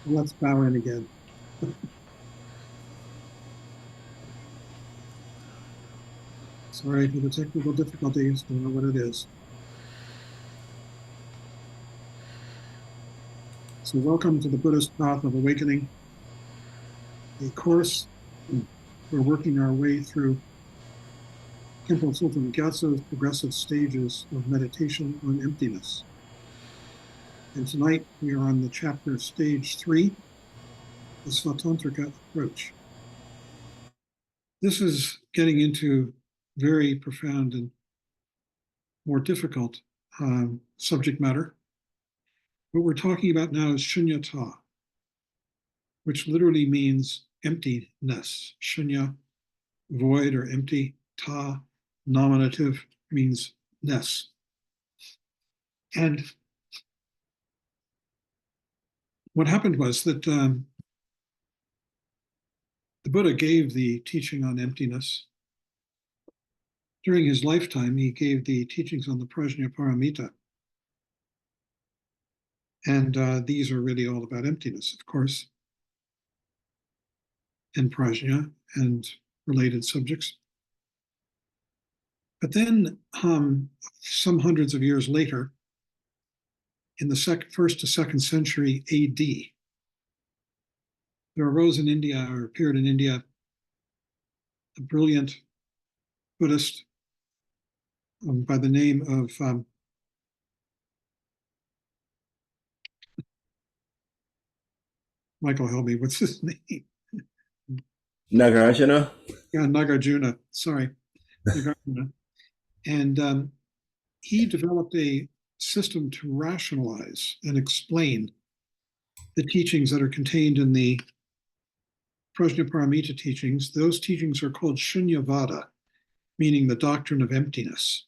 Let's bow in again. Sorry for the technical difficulties. Don't know what it is. So welcome to the Buddhist Path of Awakening, a course. We're working our way through Temple Sultan Gyatso's progressive stages of meditation on emptiness. And tonight we are on the chapter stage 3, the Svatantrika approach. This is getting into very profound and more difficult subject matter. What we're talking about now is shunyata, which literally means emptiness. Shunya, void or empty. Ta, nominative, means ness. And what happened was that the Buddha gave the teaching on emptiness. During his lifetime, he gave the teachings on the Prajnaparamita. And these are really all about emptiness, of course, and prajna and related subjects. But then, some hundreds of years later, in the first to second century AD, there arose in India, or appeared in India, a brilliant Buddhist by the name of Michael, help me, what's his name? Nagarjuna? Yeah, Nagarjuna, sorry. Nagarjuna. And he developed a system to rationalize and explain the teachings that are contained in the Prajnaparamita teachings. Those teachings are called Shunyavada, meaning the doctrine of emptiness.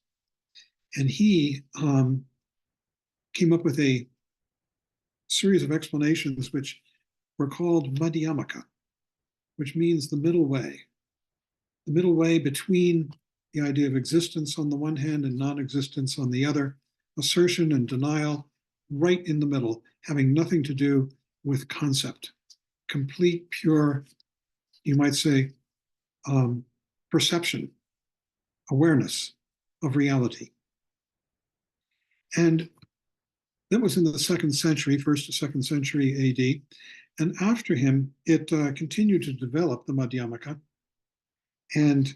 And he came up with a series of explanations which were called Madhyamaka, which means the middle way between the idea of existence on the one hand and non-existence on the other, assertion and denial, right in the middle, having nothing to do with concept. Complete, pure, you might say, perception, awareness of reality. And that was in the second century, first to second century AD. And after him, it continued to develop the Madhyamaka. And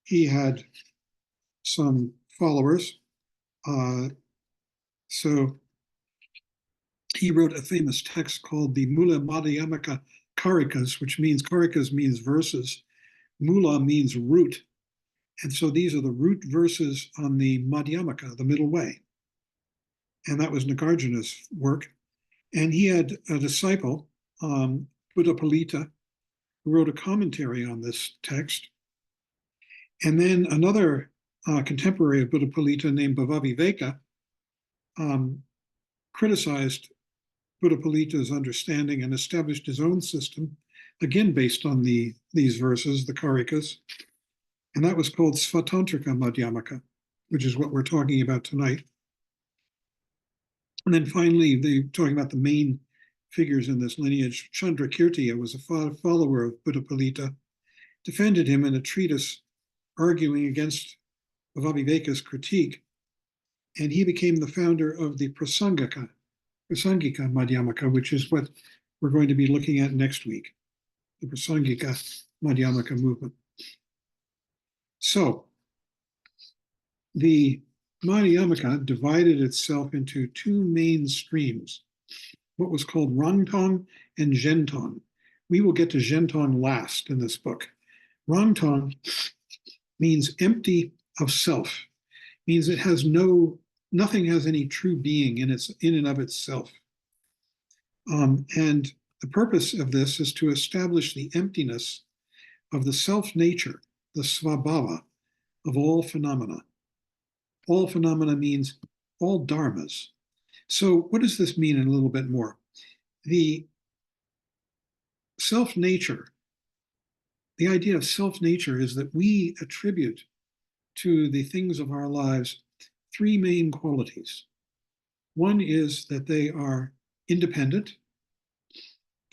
he had some followers. So he wrote a famous text called the Mula Madhyamaka Karikas, which means Karikas means verses. Mula means root. And so these are the root verses on the Madhyamaka, the middle way. And that was Nagarjuna's work. And he had a disciple, Buddhapalita, who wrote a commentary on this text. And then another contemporary of Buddhapalita named Bhavaviveka criticized Buddhapalita's understanding and established his own system, again based on these verses, the Karikas. And that was called Svatantrika Madhyamaka, which is what we're talking about tonight. And then finally, they're talking about the main figures in this lineage. Chandrakirtiya was a follower of Buddhapalita, defended him in a treatise arguing against Bhavaviveka's critique, and he became the founder of the Prasangika Madhyamaka, which is what we're going to be looking at next week, the Prasangika Madhyamaka movement. So, the Madhyamaka divided itself into two main streams, what was called Rangtong and Zhentong. We will get to Zhentong last in this book. Rangtong means empty of self, means it has nothing has any true being in and of itself. And the purpose of this is to establish the emptiness of the self-nature, the svabhava, of all phenomena. All phenomena means all dharmas. So what does this mean in a little bit more? The self-nature, the idea of self-nature is that we attribute to the things of our lives three main qualities. One is that they are independent,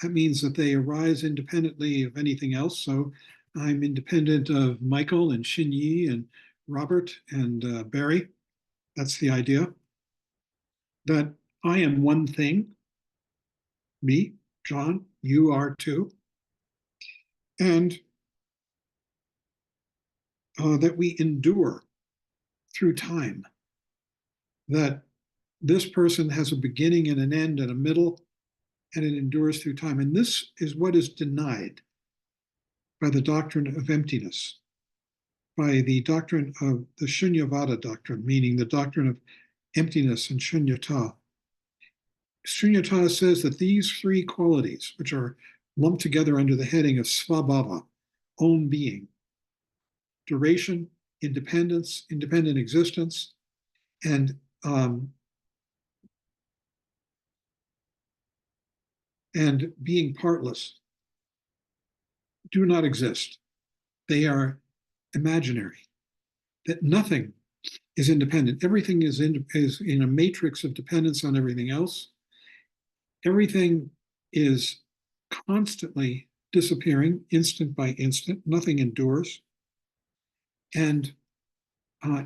that means that they arise independently of anything else. So I'm independent of Michael and Shin Yi and Robert and Barry. That's the idea. That I am one thing, me, John, you are too. And that we endure through time. That this person has a beginning and an end and a middle, and it endures through time. And this is what is denied by the doctrine of emptiness, by the doctrine of the Shunyavada doctrine, meaning the doctrine of emptiness and shunyata. Shunyata says that these three qualities, which are lumped together under the heading of svabhava, own being, duration, independence, independent existence, and being partless, do not exist. They are imaginary. That nothing is independent. Everything is in a matrix of dependence on everything else. Everything is constantly disappearing, instant by instant. Nothing endures. And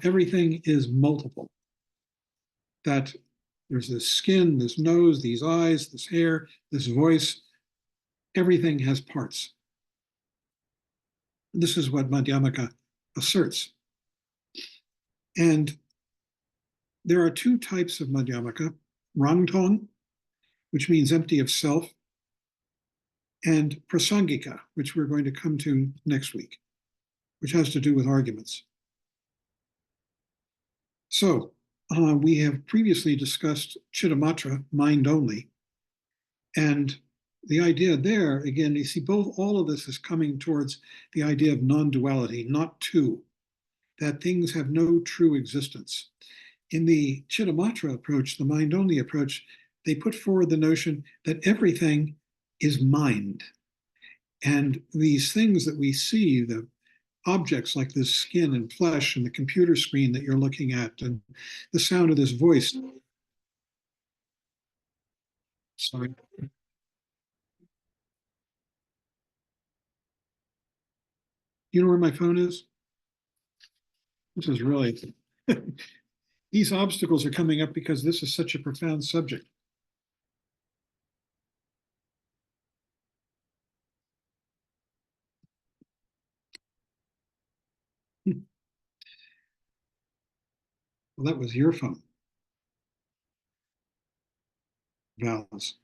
everything is multiple. That there's this skin, this nose, these eyes, this hair, this voice. Everything has parts. This is what Madhyamaka asserts. And there are two types of Madhyamaka, Rangtong, which means empty of self, and Prasangika, which we're going to come to next week, which has to do with arguments. So we have previously discussed Chittamatra, mind only. And the idea there, again, you see all of this is coming towards the idea of non-duality, not two, that things have no true existence. In the Chittamatra approach, the mind-only approach, they put forward the notion that everything is mind. And these things that we see, the objects like this skin and flesh and the computer screen that you're looking at and the sound of this voice. Sorry. You know where my phone is? This is really, these obstacles are coming up because this is such a profound subject. Well, that was your phone, Val's.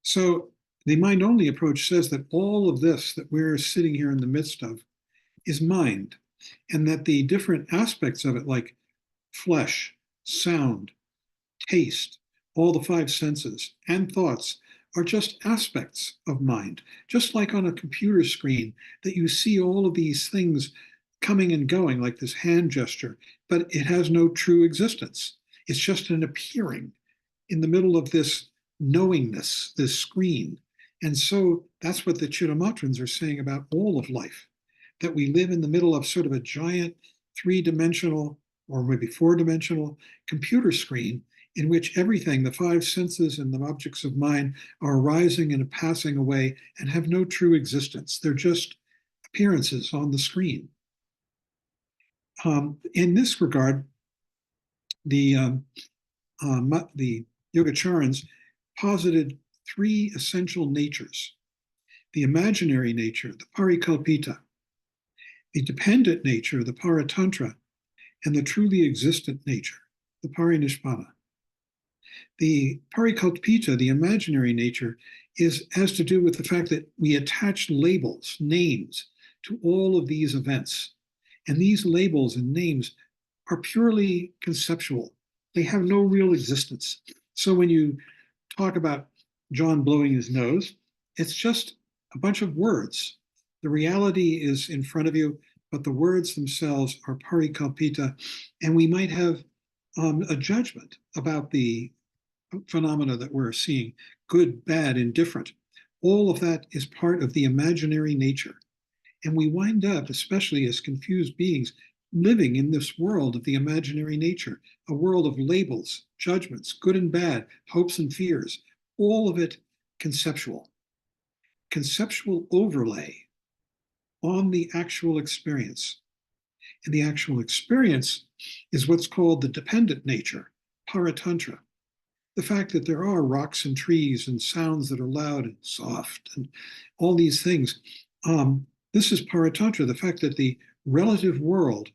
So the mind-only approach says that all of this that we're sitting here in the midst of is mind, and that the different aspects of it, like flesh, sound, taste, all the five senses, and thoughts, are just aspects of mind. Just like on a computer screen, that you see all of these things coming and going, like this hand gesture, but it has no true existence. It's just an appearing in the middle of this knowingness, this screen. And so that's what the Chittamatrans are saying about all of life, that we live in the middle of sort of a giant three-dimensional or maybe four-dimensional computer screen in which everything, the five senses and the objects of mind, are arising and passing away and have no true existence. They're just appearances on the screen. In this regard, the Yogacharans posited three essential natures: the imaginary nature, the parikalpita, the dependent nature, the paratantra, and the truly existent nature, the parinishpana. The parikalpita, the imaginary nature, has to do with the fact that we attach labels, names, to all of these events. And these labels and names are purely conceptual. They have no real existence. So when you talk about John blowing his nose, it's just a bunch of words. The reality is in front of you, but the words themselves are parikalpita, and we might have a judgment about the phenomena that we're seeing, good, bad, indifferent. All of that is part of the imaginary nature. And we wind up, especially as confused beings, living in this world of the imaginary nature, a world of labels, judgments, good and bad, hopes and fears. all of it conceptual. Conceptual overlay on the actual experience. And the actual experience is what's called the dependent nature, Paratantra. The fact that there are rocks and trees and sounds that are loud and soft and all these things. This is Paratantra, the fact that the relative world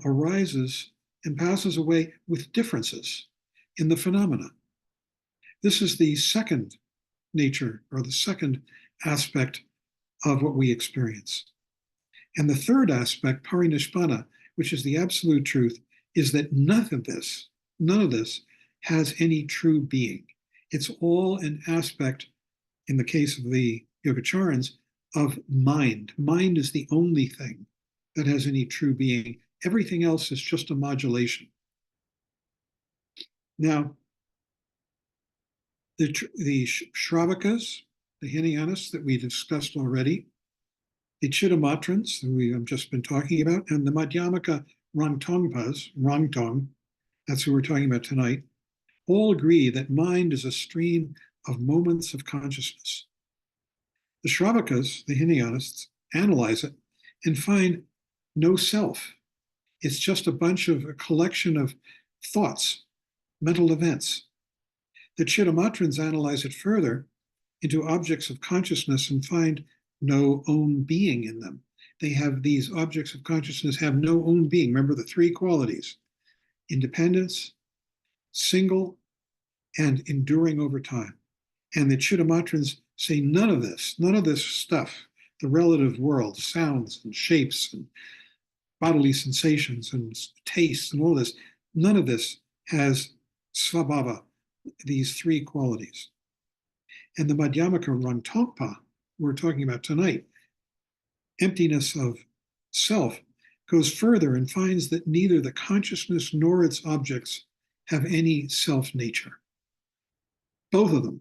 arises and passes away with differences in the phenomena. This is the second nature, or the second aspect of what we experience. And the third aspect, parinishpana, which is the absolute truth, is that none of this has any true being. It's all an aspect, in the case of the Yogacharans, of mind. Mind is the only thing that has any true being. Everything else is just a modulation. Now, the Shravakas, the Hinayanists that we discussed already, the Chittamatrans, who we have just been talking about, and the Madhyamaka Rangtongpas, Rangtong, that's who we're talking about tonight, all agree that mind is a stream of moments of consciousness. The Shravakas, the Hinayanists, analyze it and find no self. It's just a collection of thoughts, mental events. The Chittamatrans analyze it further into objects of consciousness and find no own being in them. They have these objects of consciousness have no own being. Remember the three qualities: independence, single, and enduring over time. And the Chittamatrans say none of this stuff, the relative world, sounds and shapes and bodily sensations and tastes and all this, none of this has svabhava, these three qualities. And the Madhyamaka Rangtongpa we're talking about tonight, emptiness of self, goes further and finds that neither the consciousness nor its objects have any self-nature. Both of them.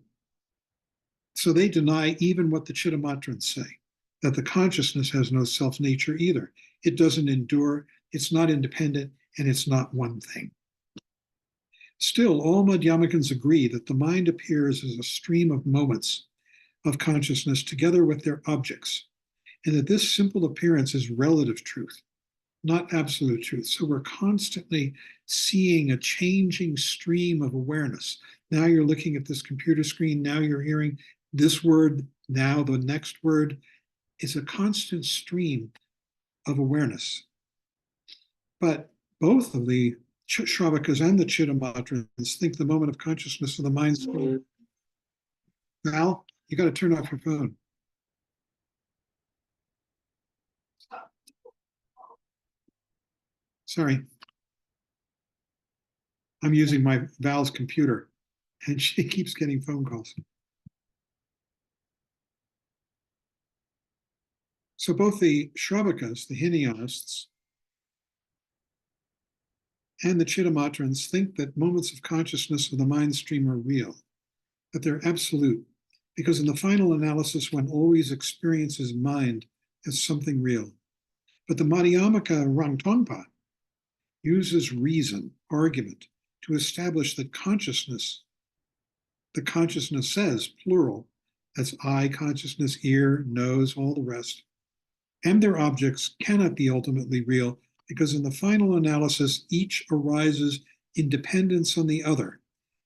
So they deny even what the Chittamatrans say, that the consciousness has no self-nature either. It doesn't endure, it's not independent, and it's not one thing. Still, all Madhyamakans agree that the mind appears as a stream of moments of consciousness together with their objects, and that this simple appearance is relative truth, not absolute truth. So we're constantly seeing a changing stream of awareness. Now you're looking at this computer screen, now you're hearing this word, now the next word. It's a constant stream of awareness. But both of the Shravakas and the Chittamatrans think the moment of consciousness of the mind stream. Val, you got to turn off your phone. Sorry. I'm using my Val's computer and she keeps getting phone calls. So both the Shravakas, the Hinayanists, and the Chittamatrans think that moments of consciousness of the mind stream are real, that they're absolute, because in the final analysis, one always experiences mind as something real. But the Madhyamaka Rangtongpa uses reason, argument, to establish that consciousness, the consciousness says, plural, that's eye, consciousness, ear, nose, all the rest, and their objects cannot be ultimately real, because in the final analysis, each arises in dependence on the other,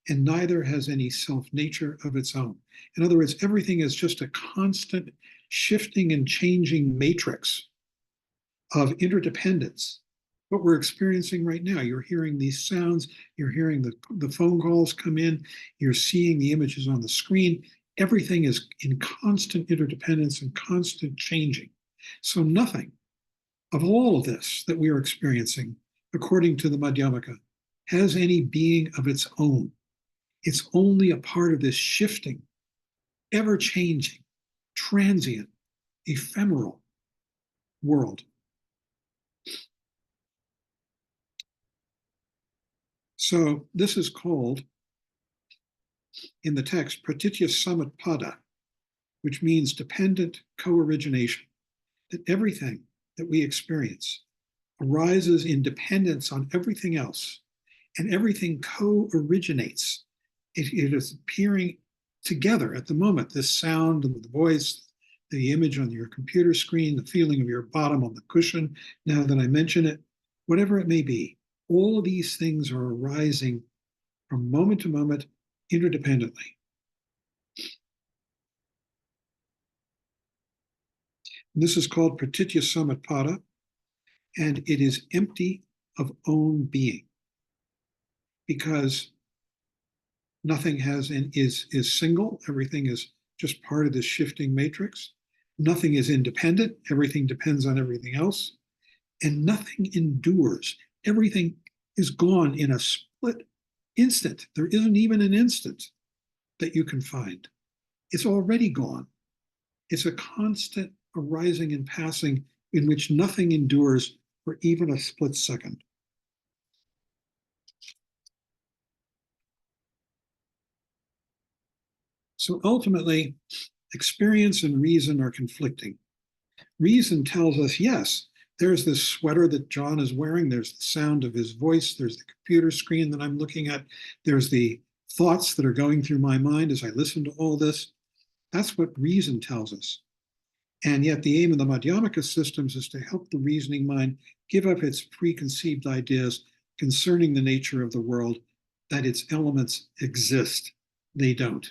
and neither has any self-nature of its own. In other words, everything is just a constant shifting and changing matrix of interdependence. What we're experiencing right now, you're hearing these sounds, you're hearing the phone calls come in, you're seeing the images on the screen. Everything is in constant interdependence and constant changing. So nothing of all of this that we are experiencing, according to the Madhyamaka, has any being of its own. It's only a part of this shifting, ever-changing, transient, ephemeral world. So this is called, in the text, pratitya samutpada, which means dependent co-origination, that everything that we experience arises in dependence on everything else, and everything co-originates It is appearing together at the moment. This sound and the voice, the image on your computer screen, the feeling of your bottom on the cushion, now that I mention it, whatever it may be, all of these things are arising from moment to moment interdependently. And this is called pratitya samutpada, and it is empty of own being because nothing is single. Everything is just part of this shifting matrix. Nothing is independent. Everything depends on everything else. And nothing endures. Everything is gone in a split instant. There isn't even an instant that you can find. It's already gone. It's a constant arising and passing in which nothing endures for even a split second. So ultimately, experience and reason are conflicting. Reason tells us, yes, there's this sweater that John is wearing, there's the sound of his voice, there's the computer screen that I'm looking at, there's the thoughts that are going through my mind as I listen to all this. That's what reason tells us. And yet the aim of the Madhyamaka systems is to help the reasoning mind give up its preconceived ideas concerning the nature of the world, that its elements exist. They don't.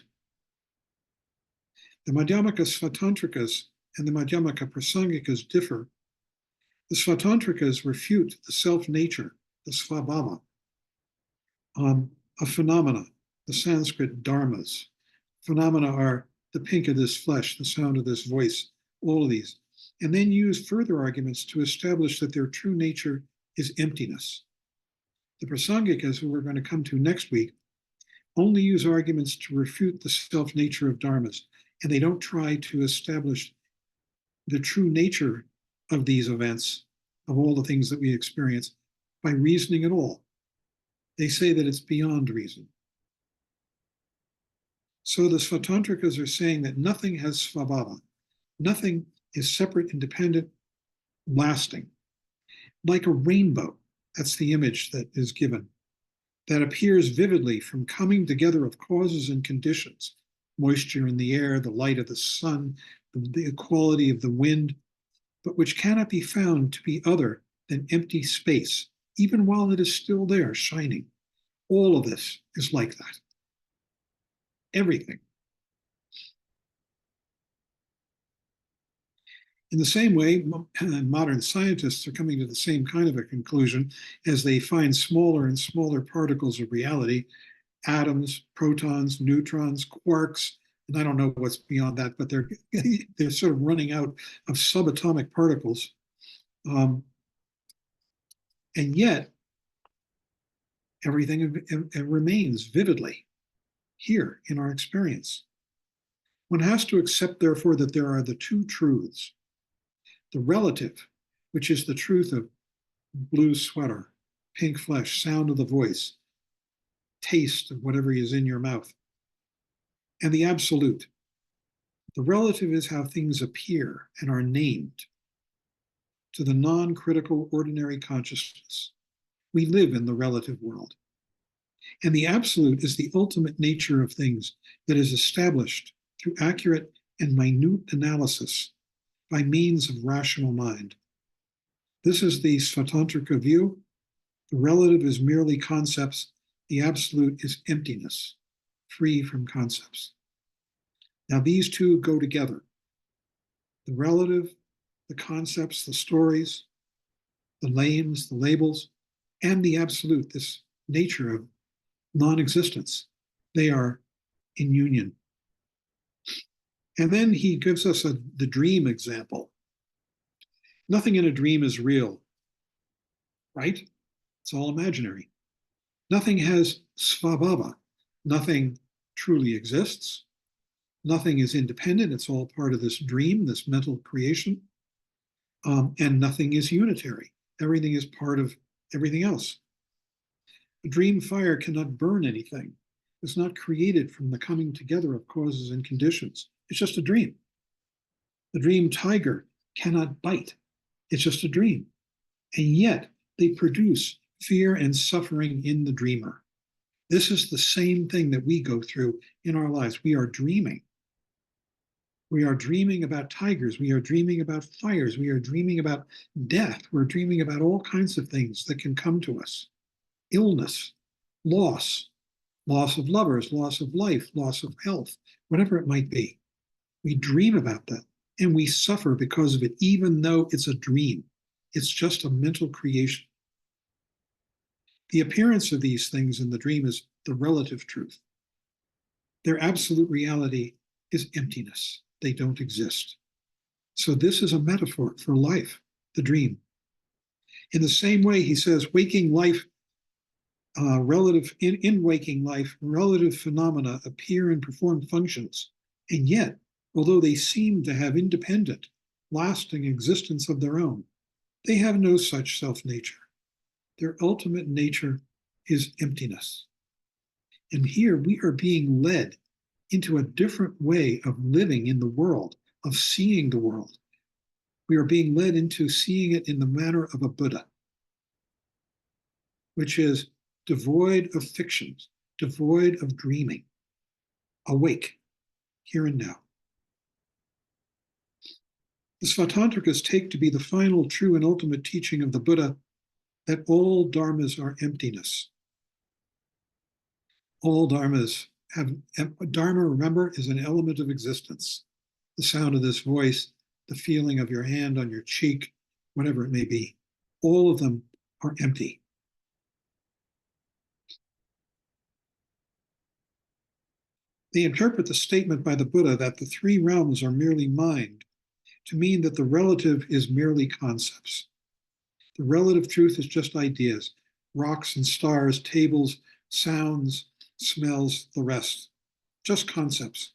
The Madhyamaka Svatantrikas and the Madhyamaka Prasangikas differ. The Svatantrikas refute the self-nature, the svabhava, of phenomena, the Sanskrit dharmas. Phenomena are the pink of this flesh, the sound of this voice, all of these, and then use further arguments to establish that their true nature is emptiness. The Prasangikas, who we're going to come to next week, only use arguments to refute the self-nature of dharmas, and they don't try to establish the true nature of these events, of all the things that we experience, by reasoning at all. They say that it's beyond reason. So the Svatantrikas are saying that nothing has svabhava. Nothing is separate, independent, lasting. Like a rainbow, that's the image that is given, that appears vividly from coming together of causes and conditions, moisture in the air, the light of the sun, the quality of the wind, but which cannot be found to be other than empty space, even while it is still there, shining. All of this is like that. Everything. In the same way, modern scientists are coming to the same kind of a conclusion as they find smaller and smaller particles of reality, atoms, protons, neutrons, quarks, and I don't know what's beyond that, but they're sort of running out of subatomic particles. And yet, everything remains vividly here in our experience. One has to accept, therefore, that there are the two truths. The relative, which is the truth of blue sweater, pink flesh, sound of the voice, taste of whatever is in your mouth, and the absolute. The relative is how things appear and are named to the non-critical ordinary consciousness. We live in the relative world. And the absolute is the ultimate nature of things that is established through accurate and minute analysis by means of rational mind. This is the Svatantrika view. The relative is merely concepts. The absolute is emptiness, free from concepts. Now these two go together. The relative, the concepts, the stories, the names, the labels, and the absolute, this nature of non-existence. They are in union. And then he gives us the dream example. Nothing in a dream is real, right? It's all imaginary. Nothing has svabhava. Nothing truly exists. Nothing is independent. It's all part of this dream, this mental creation. And nothing is unitary. Everything is part of everything else. A dream fire cannot burn anything. It's not created from the coming together of causes and conditions. It's just a dream. The dream tiger cannot bite. It's just a dream. And yet they produce fear and suffering in the dreamer. This is the same thing that we go through in our lives. We are dreaming. We are dreaming about tigers. We are dreaming about fires. We are dreaming about death. We're dreaming about all kinds of things that can come to us. Illness, loss, loss of lovers, loss of life, loss of health, whatever it might be. We dream about that and we suffer because of it, even though it's a dream. It's just a mental creation. The appearance of these things in the dream is the relative truth. Their absolute reality is emptiness. They don't exist. So this is a metaphor for life, the dream. In the same way, he says, waking life, in waking life, relative phenomena appear and perform functions, and yet, although they seem to have independent, lasting existence of their own, they have no such self-nature. Their ultimate nature is emptiness. And here we are being led into a different way of living in the world, of seeing the world. We are being led into seeing it in the manner of a Buddha, which is devoid of fictions, devoid of dreaming, awake, here and now. The Svatantrikas take to be the final, true, and ultimate teaching of the Buddha that all dharmas are emptiness. All dharmas have, dharma, remember, is an element of existence. The sound of this voice, the feeling of your hand on your cheek, whatever it may be, all of them are empty. They interpret the statement by the Buddha that the three realms are merely mind to mean that the relative is merely concepts. The relative truth is just ideas, rocks and stars, tables, sounds, smells, the rest, just concepts.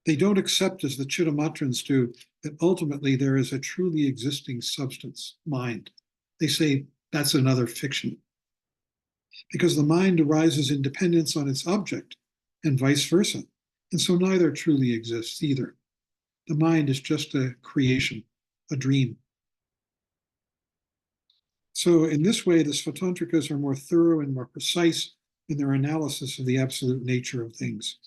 They don't accept, as the Chittamatrans do, that ultimately there is a truly existing substance, mind. They say that's another fiction. Because the mind arises in dependence on its object, and vice versa. And so neither truly exists either. The mind is just a creation, a dream. So in this way, the Svatantrikas are more thorough and more precise in their analysis of the absolute nature of things.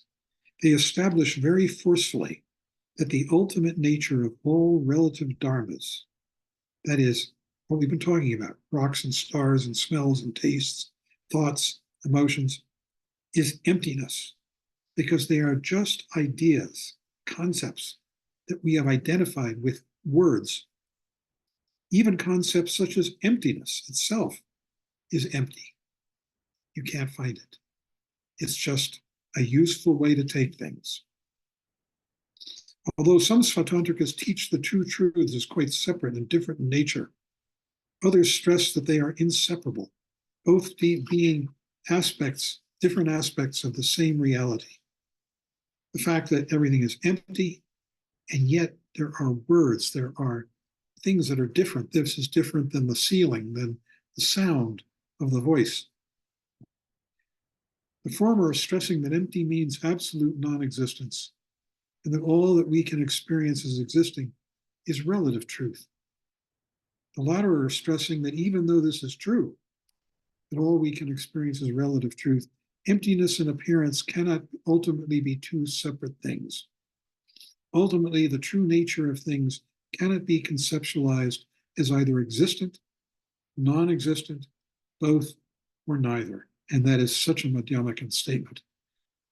They establish very forcefully that the ultimate nature of all relative dharmas, that is, what we've been talking about, rocks and stars and smells and tastes, thoughts, emotions, is emptiness, because they are just ideas, concepts that we have identified with words. Even concepts such as emptiness itself is empty. You can't find it. It's just a useful way to take things. Although some Svatantrikas teach the two truths as quite separate and different in nature, others stress that they are inseparable, both being aspects, different aspects of the same reality. The fact that everything is empty, and yet there are words, there are things that are different. This is different than the ceiling, than the sound of the voice. The former is stressing that empty means absolute non-existence, and that all that we can experience as existing is relative truth. The latter are stressing that even though this is true, that all we can experience is relative truth, emptiness and appearance cannot ultimately be two separate things. Ultimately, the true nature of things cannot be conceptualized as either existent, non-existent, both, or neither. And that is such a Madhyamakan statement.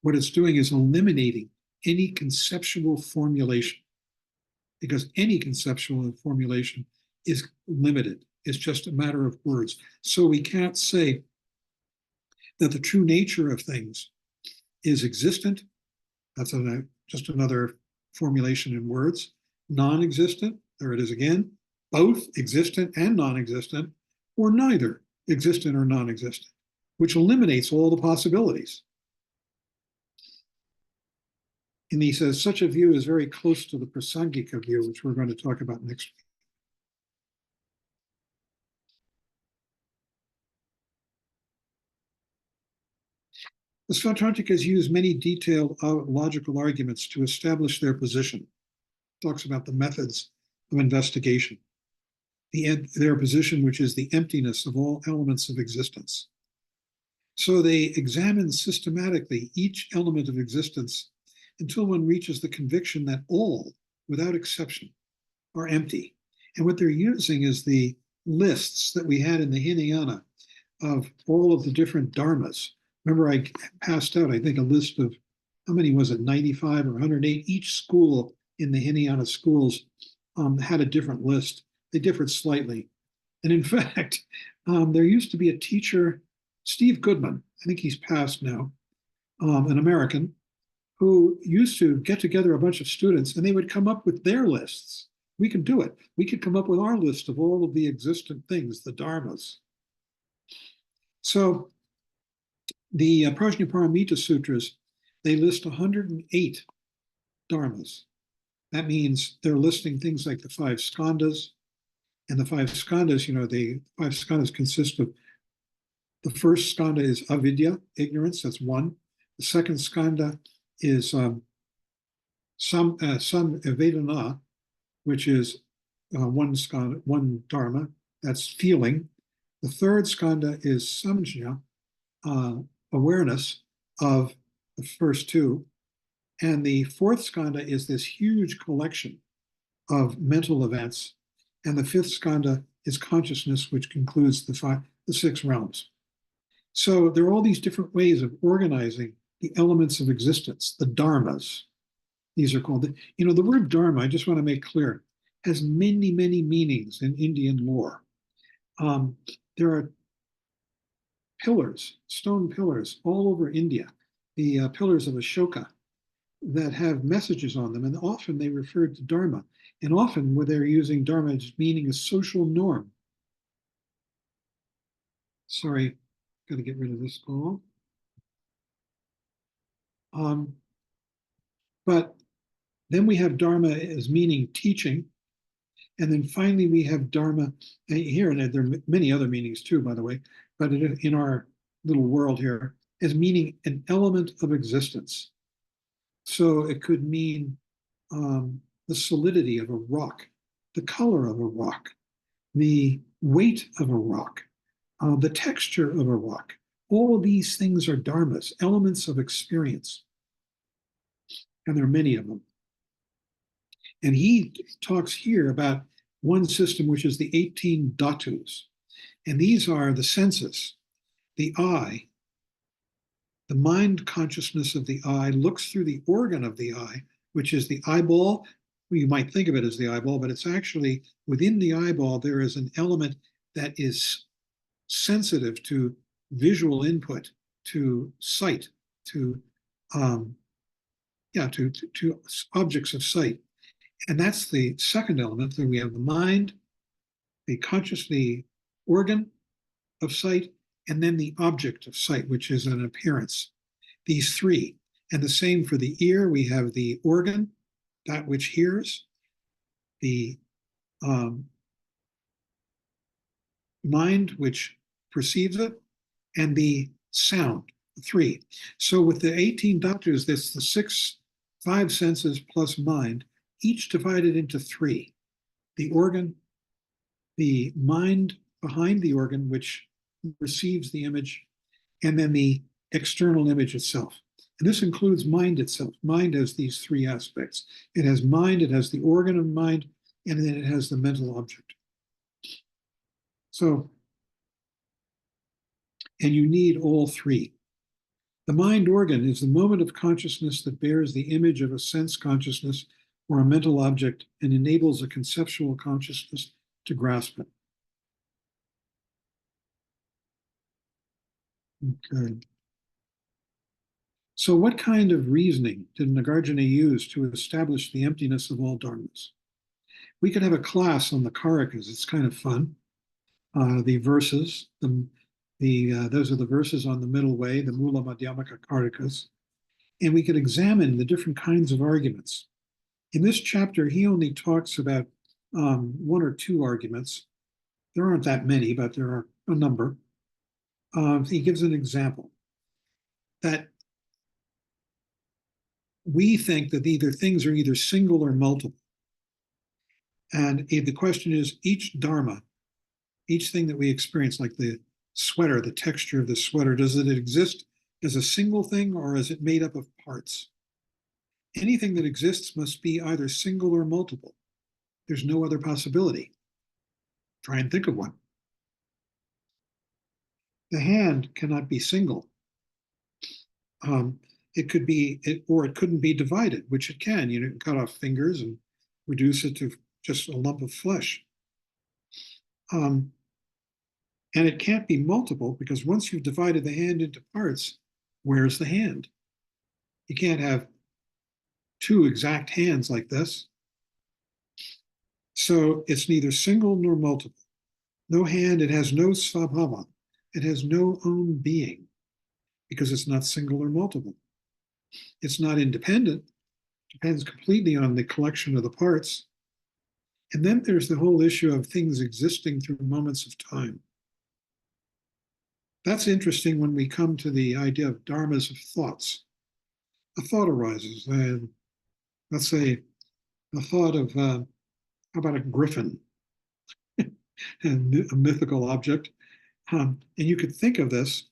What it's doing is eliminating any conceptual formulation, because any conceptual formulation is limited. It's just a matter of words. So we can't say that the true nature of things is existent. That's just another formulation in words. Non-existent, there it is again, both existent and non-existent, or neither existent or non-existent, which eliminates all the possibilities. And he says such a view is very close to the Prasangika view, which we're going to talk about next week. The Svatantrikas use many detailed logical arguments to establish their position. Talks about the methods of investigation, their position, which is the emptiness of all elements of existence. So they examine systematically each element of existence until one reaches the conviction that all, without exception, are empty. And what they're using is the lists that we had in the Hinayana of all of the different dharmas. Remember, I passed out, I think, a list of how many was it, 95 or 108? Each school in the Hinayana schools had a different list. They differed slightly. And in fact, there used to be a teacher, Steve Goodman, I think he's passed now, an American, who used to get together a bunch of students and they would come up with their lists. We could do it. We could come up with our list of all of the existent things, the dharmas. So the Prajnaparamita Sutras, they list 108 dharmas. That means they're listing things like the five skandhas. And the five skandhas, the five skandhas consist of the first skandha is avidya, ignorance, that's one. The second skandha is vedana, which is one skandha, one dharma, that's feeling. The third skandha is samjna, awareness of the first two. And the fourth skandha is this huge collection of mental events. And the fifth skandha is consciousness, which concludes the six realms. So there are all these different ways of organizing the elements of existence, the dharmas. These are called, the word dharma, I just want to make clear, has many, many meanings in Indian lore. There are pillars, stone pillars all over India, the pillars of Ashoka, that have messages on them, and often they refer to dharma, and often where they're using dharma as meaning a social norm. Sorry, got to get rid of this call. But then we have dharma as meaning teaching, and then finally we have dharma here, and there are many other meanings too, by the way, but in our little world here, as meaning an element of existence. So it could mean the solidity of a rock, the color of a rock, the weight of a rock, the texture of a rock. All of these things are dharmas, elements of experience. And there are many of them. And he talks here about one system, which is the 18 dhatus. And these are the senses, the eye. The mind consciousness of the eye looks through the organ of the eye, which is the eyeball. You might think of it as the eyeball, but it's actually within the eyeball, there is an element that is sensitive to visual input, to sight, to objects of sight. And that's the second element. Then we have the mind, the organ of sight, and then the object of sight, which is an appearance. These three. And the same for the ear. We have the organ, that which hears, the mind, which perceives it, and the sound, three. So with the 18 dhatus, that's the five senses plus mind, each divided into three. The organ, the mind behind the organ, which receives the image, and then the external image itself. And this includes mind itself. Mind has these three aspects. It has mind, it has the organ of mind, and then it has the mental object. So, and you need all three. The mind organ is the moment of consciousness that bears the image of a sense consciousness or a mental object and enables a conceptual consciousness to grasp it. Okay. So what kind of reasoning did Nagarjuna use to establish the emptiness of all dharmas? We could have a class on the karikas. It's kind of fun. The verses, those are the verses on the middle way, the Mula Madhyamaka Karikas. And we could examine the different kinds of arguments. In this chapter, he only talks about one or two arguments. There aren't that many, but there are a number. He gives an example that we think that things are either single or multiple. And the question is, each dharma, each thing that we experience, like the sweater, the texture of the sweater, does it exist as a single thing or is it made up of parts? Anything that exists must be either single or multiple. There's no other possibility. Try and think of one. The hand cannot be single. It could be, or it couldn't be divided, which it can. You can cut off fingers and reduce it to just a lump of flesh. And it can't be multiple because once you've divided the hand into parts, where's the hand? You can't have two exact hands like this. So it's neither single nor multiple. No hand, it has no svabhava. It has no own being because it's not single or multiple. It's not independent, depends completely on the collection of the parts. And then there's the whole issue of things existing through moments of time. That's interesting when we come to the idea of dharmas of thoughts. A thought arises, and let's say the thought of, how about a griffin, a mythical object. And you could think of this,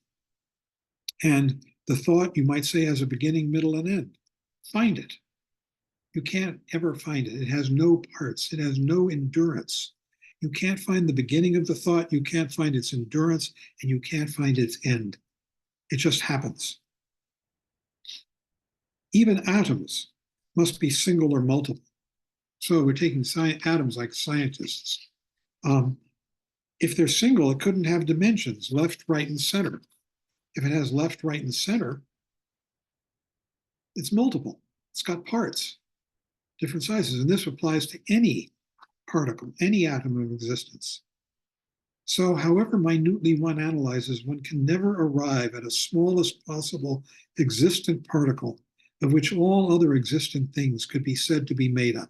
and the thought, you might say, has a beginning, middle, and end. Find it. You can't ever find it. It has no parts. It has no endurance. You can't find the beginning of the thought. You can't find its endurance, and you can't find its end. It just happens. Even atoms must be single or multiple. So we're taking atoms like scientists. If they're single, it couldn't have dimensions, left, right, and center. If it has left, right, and center, it's multiple. It's got parts, different sizes. And this applies to any particle, any atom of existence. So however minutely one analyzes, one can never arrive at a smallest possible existent particle of which all other existent things could be said to be made up.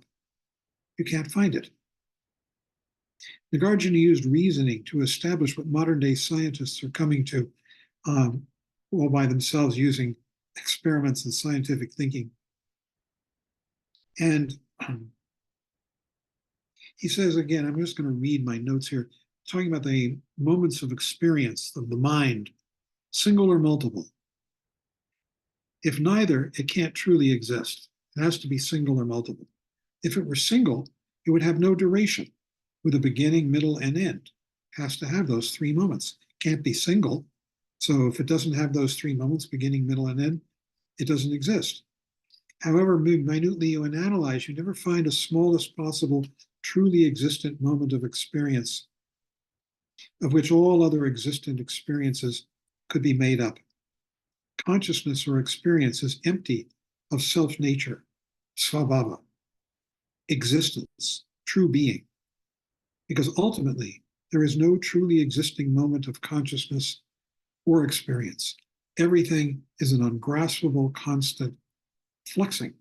You can't find it. Nagarjuna used reasoning to establish what modern-day scientists are coming to, all by themselves using experiments and scientific thinking. And he says, again, I'm just going to read my notes here, talking about the moments of experience of the mind, single or multiple. If neither, it can't truly exist. It has to be single or multiple. If it were single, it would have no duration with a beginning, middle, and end. It has to have those three moments. It can't be single. So if it doesn't have those three moments, beginning, middle, and end, it doesn't exist. However minutely you analyze, you never find a smallest possible truly existent moment of experience of which all other existent experiences could be made up. Consciousness or experience is empty of self-nature, svabhava, existence, true being, because ultimately there is no truly existing moment of consciousness or experience. Everything is an ungraspable, constant fluxing.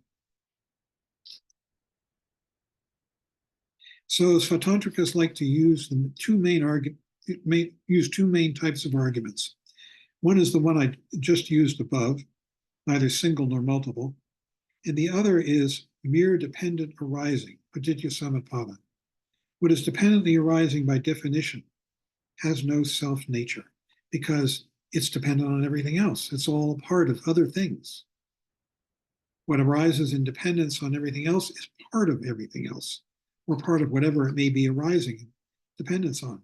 So Svatantrikas like to use the two main types of arguments. One is the one I just used above, neither single nor multiple, and the other is mere dependent arising, paditya samutpada. What is dependently arising by definition has no self-nature because it's dependent on everything else. It's all a part of other things. What arises in dependence on everything else is part of everything else, or part of whatever it may be arising in dependence on.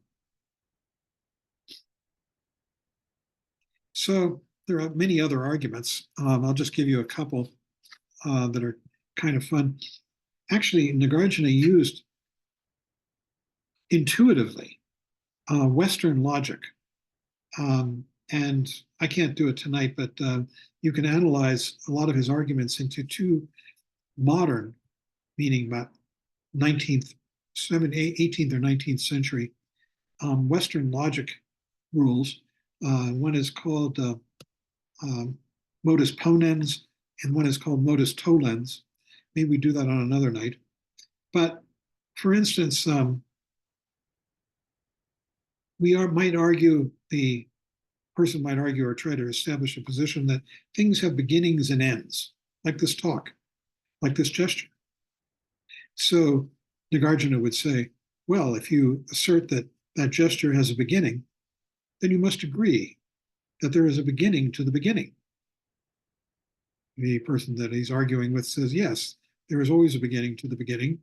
So there are many other arguments. I'll just give you a couple that are kind of fun. Actually, Nagarjuna used intuitively Western logic. And I can't do it tonight, but you can analyze a lot of his arguments into two modern, meaning about 18th or 19th century Western logic rules. One is called modus ponens, and one is called modus tollens. Maybe we do that on another night. But for instance, the person might argue or try to establish a position that things have beginnings and ends, like this talk, like this gesture. So Nagarjuna would say, well, if you assert that that gesture has a beginning, then you must agree that there is a beginning to the beginning. The person that he's arguing with says, yes, there is always a beginning to the beginning.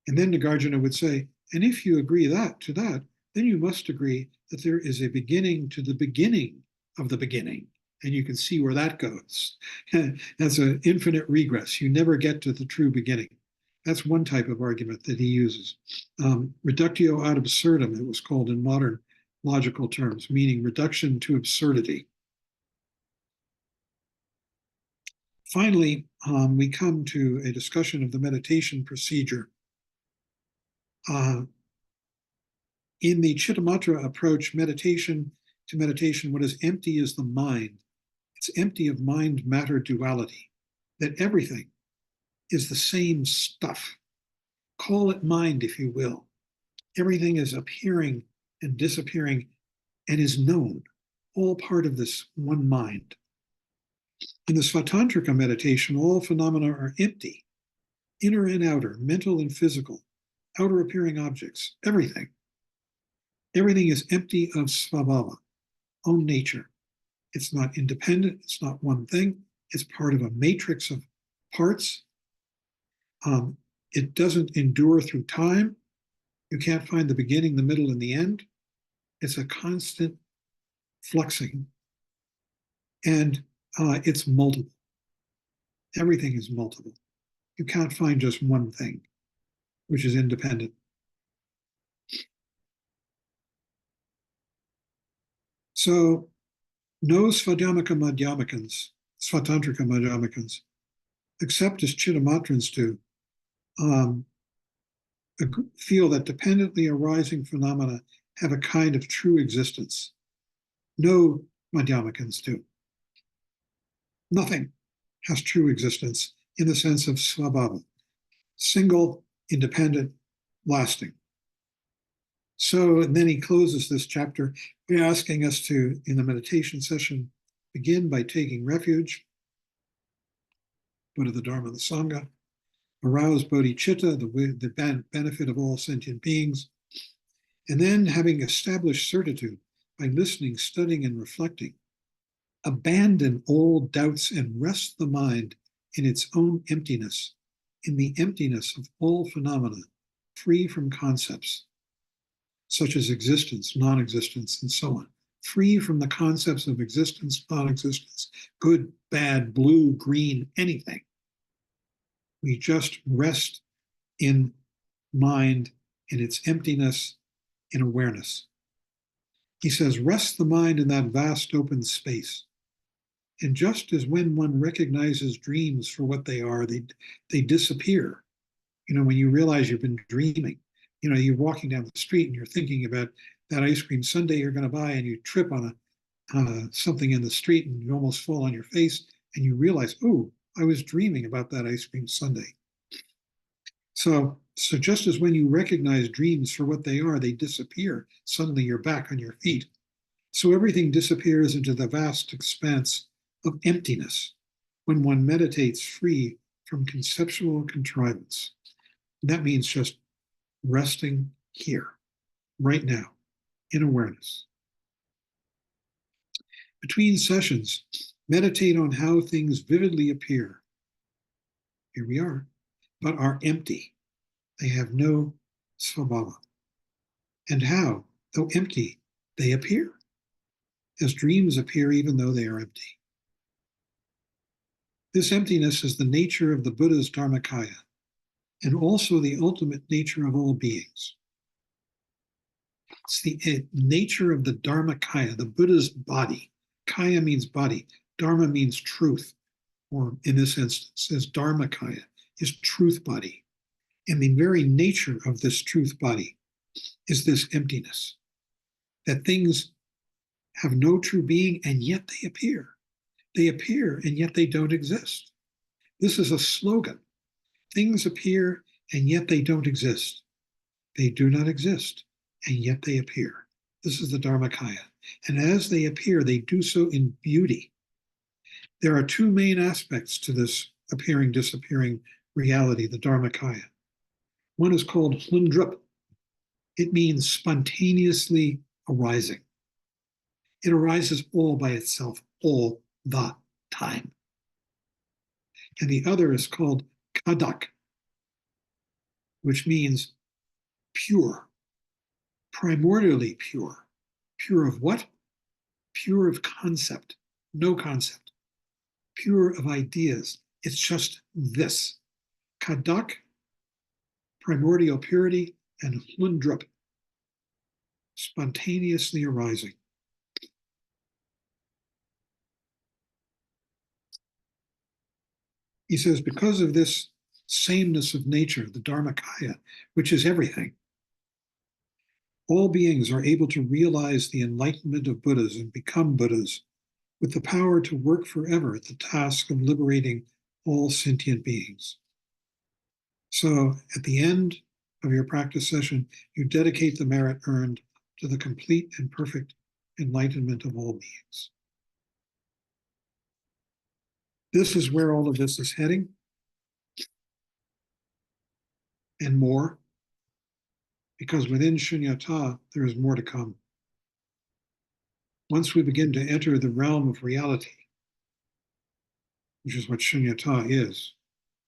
And then Nagarjuna would say, and if you agree to that, then you must agree that there is a beginning to the beginning of the beginning. And you can see where that goes. That's an infinite regress. You never get to the true beginning. That's one type of argument that he uses. Reductio ad absurdum, it was called in modern logical terms, meaning reduction to absurdity. Finally, we come to a discussion of the meditation procedure. In the Chittamatra approach, meditation, what is empty is the mind. It's empty of mind-matter duality, that everything is the same stuff. Call it mind, if you will. Everything is appearing and disappearing and is known, all part of this one mind. In the Svatantrika meditation, all phenomena are empty, inner and outer, mental and physical, outer appearing objects, everything. Everything is empty of svabhava, own nature. It's not independent, it's not one thing, it's part of a matrix of parts. It doesn't endure through time. You can't find the beginning, the middle, and the end. It's a constant fluxing. And it's multiple. Everything is multiple. You can't find just one thing, which is independent. So no Svatantrika Madhyamikans, except as Chittamatrans do, feel that dependently arising phenomena have a kind of true existence. No Madhyamikans do. Nothing has true existence in the sense of svabhava, single, independent, lasting. So, and then he closes this chapter by asking us to, in the meditation session, begin by taking refuge, Buddha, the Dharma, the Sangha, arouse bodhicitta, the benefit of all sentient beings, and then, having established certitude by listening, studying, and reflecting, abandon all doubts and rest the mind in its own emptiness, in the emptiness of all phenomena, free from concepts, such as existence, non-existence, and so on, free from the concepts of existence, non-existence, good, bad, blue, green, anything. We just rest in mind, in its emptiness, in awareness. He says, rest the mind in that vast open space. And just as when one recognizes dreams for what they are, they disappear. You know, when you realize you've been dreaming, you know, you're walking down the street and you're thinking about that ice cream sundae you're going to buy, and you trip on something in the street and you almost fall on your face, and you realize, oh, I was dreaming about that ice cream sundae. So just as when you recognize dreams for what they are, they disappear. Suddenly you're back on your feet. So everything disappears into the vast expanse of emptiness when one meditates free from conceptual contrivance. And that means just resting here, right now, in awareness. Between sessions, meditate on how things vividly appear. Here we are, but are empty. They have no svabhava. And how, though empty, they appear, as dreams appear even though they are empty. This emptiness is the nature of the Buddha's Dharmakaya, and also the ultimate nature of all beings. It's the nature of the Dharmakaya, the Buddha's body. Kaya means body. Dharma means truth, or in this instance, as Dharmakaya, is truth body. And the very nature of this truth body is this emptiness, that things have no true being and yet they appear. They appear and yet they don't exist. This is a slogan. Things appear and yet they don't exist. They do not exist and yet they appear. This is the Dharmakaya. And as they appear, they do so in beauty. There are two main aspects to this appearing, disappearing reality, the Dharmakaya. One is called hlundrup. It means spontaneously arising. It arises all by itself, all the time. And the other is called kadak, which means pure, primordially pure. Pure of what? Pure of concept, no concept. Pure of ideas. It's just this. Kadak, primordial purity, and hlundrup, spontaneously arising. He says, because of this sameness of nature, the Dharmakaya, which is everything, all beings are able to realize the enlightenment of Buddhas and become Buddhas with the power to work forever at the task of liberating all sentient beings. So at the end of your practice session, you dedicate the merit earned to the complete and perfect enlightenment of all beings. This is where all of this is heading, and more, because within Shunyata, there is more to come. Once we begin to enter the realm of reality, which is what Shunyata is,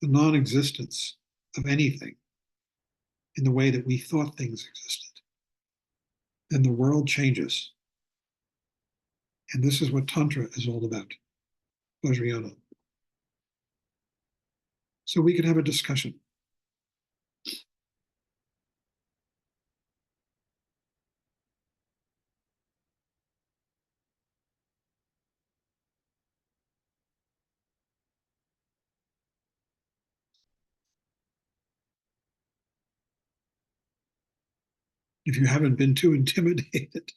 the non-existence of anything in the way that we thought things existed, then the world changes. And this is what Tantra is all about, Vajrayana. So we can have a discussion. If you haven't been too intimidated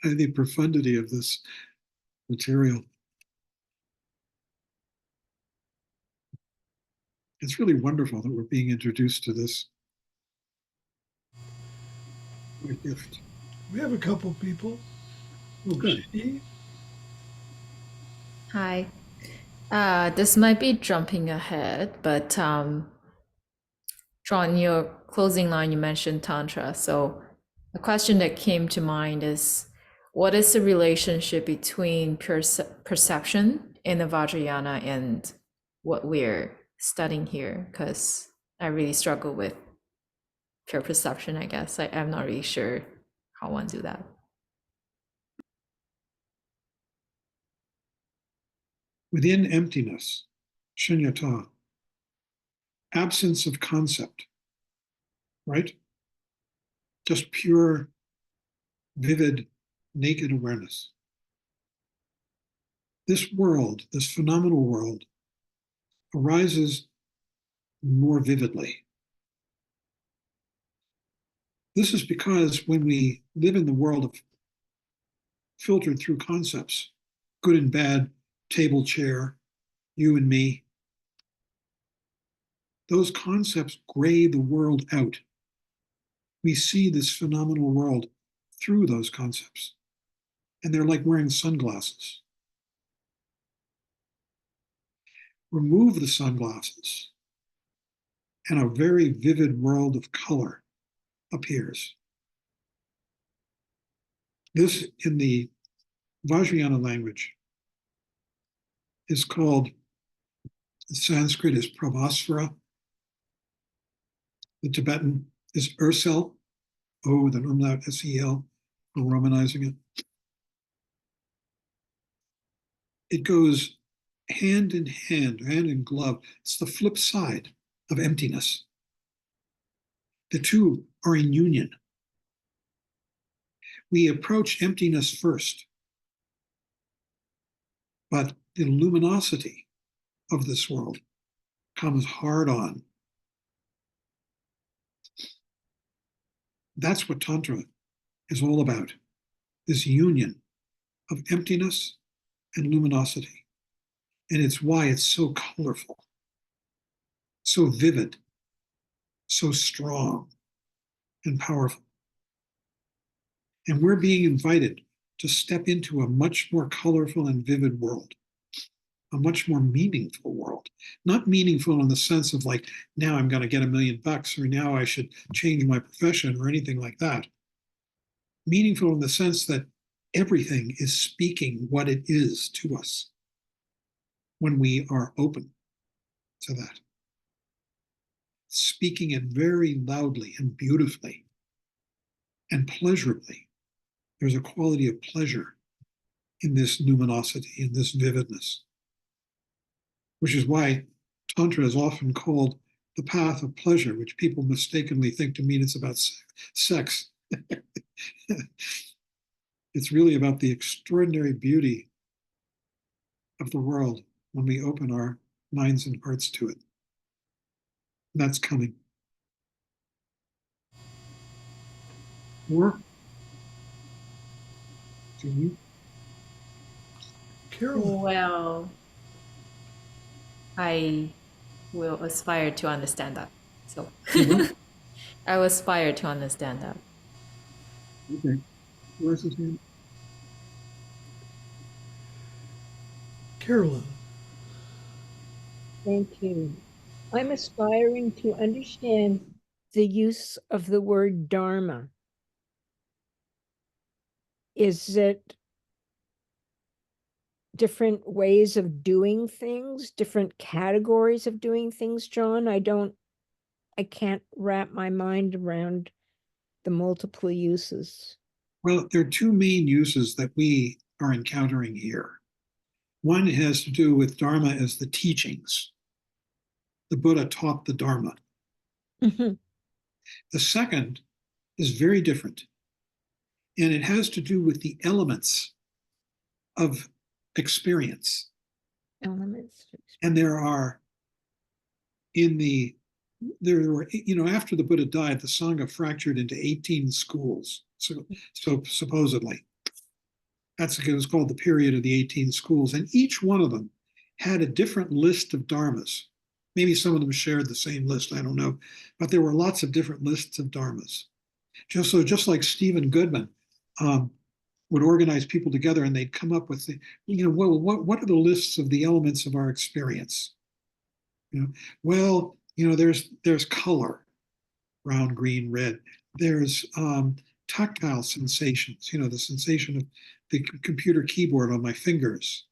by the profundity of this material. It's really wonderful that we're being introduced to this gift. We have a couple people. Oh, good. Hi. This might be jumping ahead, but John, your closing line, you mentioned Tantra. So the question that came to mind is, what is the relationship between perception in the Vajrayana and what we're studying here? Because I really struggle with pure perception, I guess. I'm not really sure how one do that. Within emptiness, shunyata, absence of concept, right? Just pure, vivid, naked awareness. This world, this phenomenal world, arises more vividly. This is because when we live in the world of filtered through concepts, good and bad, table, chair, you and me, those concepts gray the world out. We see this phenomenal world through those concepts. And they're like wearing sunglasses. Remove the sunglasses, and a very vivid world of color appears. This, in the Vajrayana language, is called, the Sanskrit is pravasvara, the Tibetan is ursel, O with an umlaut, S-E-L, for Romanizing it. It goes hand in hand, hand in glove. It's the flip side of emptiness. The two are in union. We approach emptiness first, but the luminosity of this world comes hard on. That's what Tantra is all about, this union of emptiness and luminosity. And it's why it's so colorful, so vivid, so strong and powerful. And we're being invited to step into a much more colorful and vivid world, a much more meaningful world. Not meaningful in the sense of like, now I'm going to get $1 million, or now I should change my profession or anything like that. Meaningful in the sense that everything is speaking what it is to us when we are open to that. Speaking it very loudly and beautifully and pleasurably. There's a quality of pleasure in this numinosity, in this vividness, which is why Tantra is often called the path of pleasure, which people mistakenly think to mean it's about sex. It's really about the extraordinary beauty of the world when we open our minds and hearts to it. And that's coming. More? Do you? Carolyn, Well, I will aspire to understand that. So I will aspire to understand that. Okay. Where's his name? Carolyn, Thank you. I'm aspiring to understand the use of the word Dharma. Is it different ways of doing things, different categories of doing things, John? I can't wrap my mind around the multiple uses. Well, there are two main uses that we are encountering here. One has to do with Dharma as the teachings. The Buddha taught the Dharma. Mhm. The second is very different, and it has to do with the elements of experience. Elements. And there are there were, after the Buddha died, the Sangha fractured into 18 schools. So supposedly, it was called the period of the 18 schools, and each one of them had a different list of dharmas. Maybe some of them shared the same list, I don't know, but there were lots of different lists of dharmas. Just like Stephen Goodman would organize people together, and they'd come up with what are the lists of the elements of our experience? There's color, brown, green, red. There's tactile sensations, the sensation of the computer keyboard on my fingers.